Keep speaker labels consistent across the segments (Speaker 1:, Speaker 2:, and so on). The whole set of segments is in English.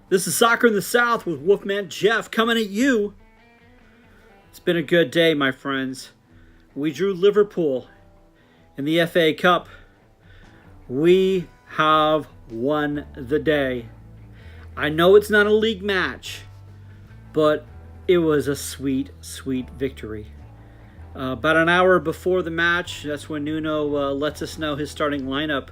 Speaker 1: This is Soccer in the South with Wolfman Jeff coming at you. It's been a good day, my friends. We drew Liverpool in the FA Cup. We have won the day. I know it's not a league match, but it was a sweet, sweet victory. About an hour before the match, that's when Nuno lets us know his starting lineup.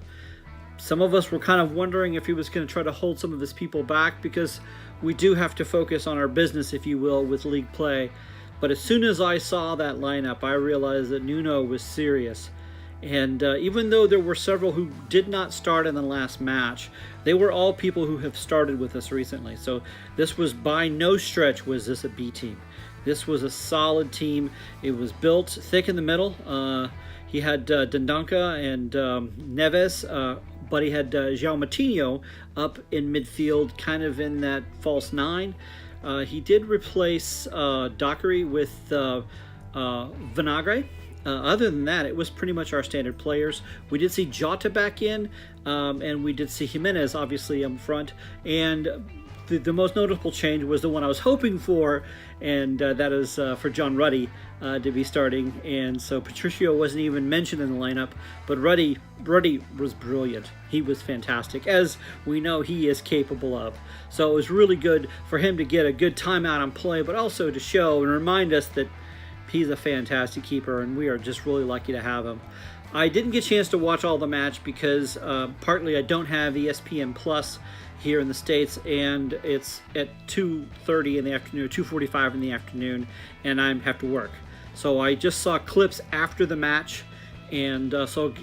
Speaker 1: Some of us were kind of wondering if he was going to try to hold some of his people back, because we do have to focus on our business, if you will, with league play. But as soon as I saw that lineup, I realized that Nuno was serious. And even though there were several who did not start in the last match, they were all people who have started with us recently. So this was, by no stretch was this a B team. This was a solid team. It was built thick in the middle. He had Dendonka and Neves, but he had João Matinho up in midfield, kind of in that false nine. He did replace Dockery with Vinagre. Other than that, it was pretty much our standard players. We did see Jota back in, and we did see Jimenez, obviously, up front. And the most notable change was the one I was hoping for, and that is for John Ruddy to be starting. And so Patricio wasn't even mentioned in the lineup, but Ruddy was brilliant. He was fantastic, as we know he is capable of. So it was really good for him to get a good timeout on play, but also to show and remind us that he's a fantastic keeper, and we are just really lucky to have him. I didn't get a chance to watch all the match because partly I don't have ESPN Plus here in the States, and it's at 2:30 in the afternoon, 2:45 in the afternoon, and I have to work. So I just saw clips after the match, and so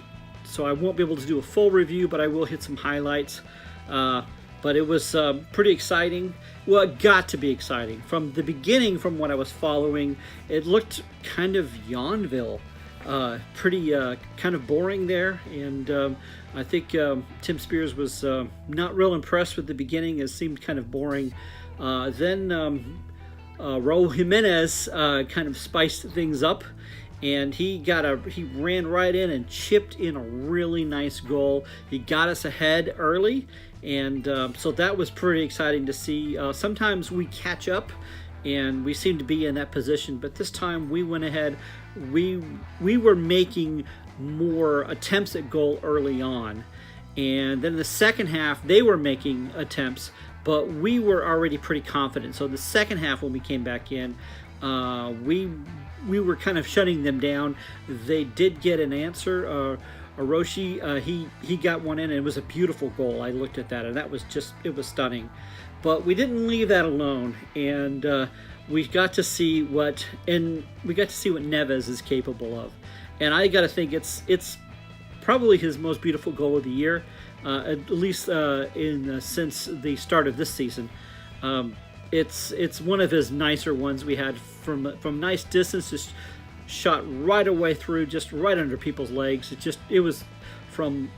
Speaker 1: I won't be able to do a full review, but I will hit some highlights. But it was pretty exciting. Well, it got to be exciting. From the beginning, from what I was following, it looked kind of Yonville. Pretty kind of boring there, and I think Tim Spears was not real impressed with the beginning. It seemed kind of boring. Then Raul Jimenez kind of spiced things up, and he ran right in and chipped in a really nice goal. He got us ahead early, and so that was pretty exciting to see. Sometimes we catch up, and we seem to be in that position, but this time we went ahead. We were making more attempts at goal early on, and then in the second half they were making attempts, but we were already pretty confident. So the second half, when we came back in, we were kind of shutting them down. They did get an answer. Orochi, he got one in, and it was a beautiful goal. I looked at that, and it was stunning. But we didn't leave that alone, and we got to see what Neves is capable of. And I got to think it's probably his most beautiful goal of the year, at least since the start of this season. It's one of his nicer ones. We had from nice distance, just shot right away through, just right under people's legs. It was from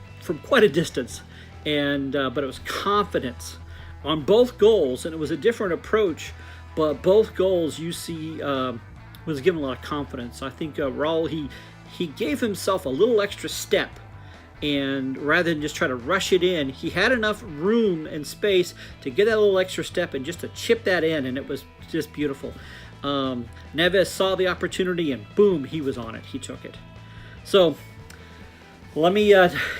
Speaker 1: quite a distance, and but it was confidence on both goals, and it was a different approach, but both goals you see was given a lot of confidence. I think Raul, he gave himself a little extra step, and rather than just try to rush it in, he had enough room and space to get that little extra step and just to chip that in, and it was just beautiful. Neves saw the opportunity, and boom, he was on it. He took it. So let me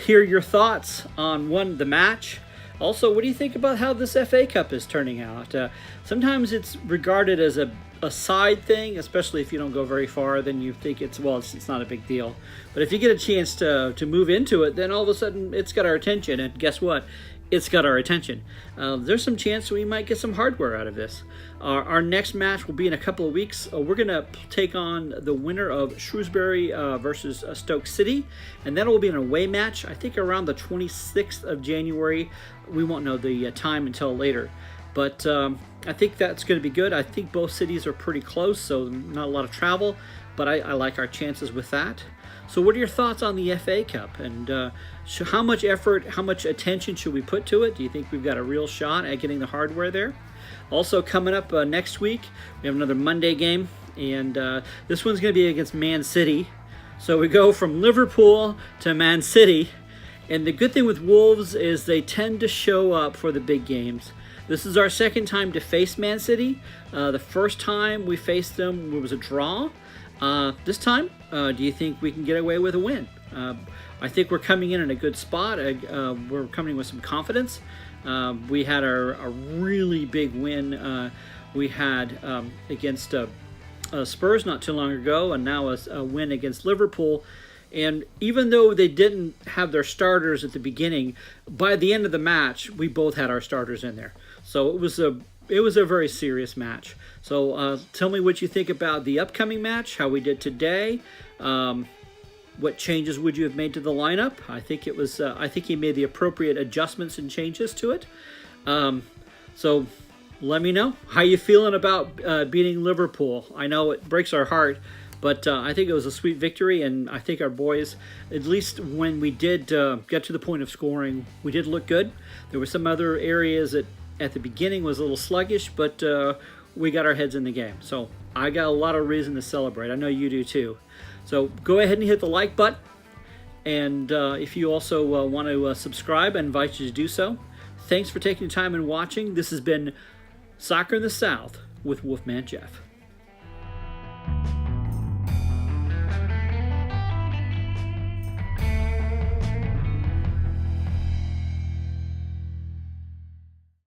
Speaker 1: hear your thoughts on the match. Also, what do you think about how this FA Cup is turning out? Sometimes it's regarded as a side thing, especially if you don't go very far. Then you think it's not a big deal. But if you get a chance to move into it, then all of a sudden it's got our attention. And guess what? It's got our attention. There's some chance we might get some hardware out of this. Our next match will be in a couple of weeks. We're going to take on the winner of Shrewsbury versus Stoke City, and that will be an away match, I think around the 26th of January. We won't know the time until later. But I think that's going to be good. I think both cities are pretty close, so not a lot of travel, but I like our chances with that. So what are your thoughts on the FA Cup, and how much effort, how much attention should we put to it? Do you think we've got a real shot at getting the hardware there? Also coming up next week, we have another Monday game, and this one's going to be against Man City. So we go from Liverpool to Man City, and the good thing with Wolves is they tend to show up for the big games. This is our second time to face Man City. The first time we faced them, it was a draw. This time, do you think we can get away with a win? I think we're coming in a good spot. We're coming with some confidence. We had a really big win we had against Spurs not too long ago, and now a win against Liverpool. And even though they didn't have their starters at the beginning, by the end of the match, we both had our starters in there. So it was a very serious match. So tell me what you think about the upcoming match, how we did today. What changes would you have made to the lineup? I think he made the appropriate adjustments and changes to it. So let me know how you feeling about beating Liverpool. I know it breaks our heart, but I think it was a sweet victory, and I think our boys, at least when we did get to the point of scoring, we did look good. There were some other areas that at the beginning was a little sluggish, but we got our heads in the game. So I got a lot of reason to celebrate. I know you do too. So go ahead and hit the like button, and if you also want to subscribe, I invite you to do so. Thanks for taking the time and watching. This has been Soccer in the South with Wolfman Jeff.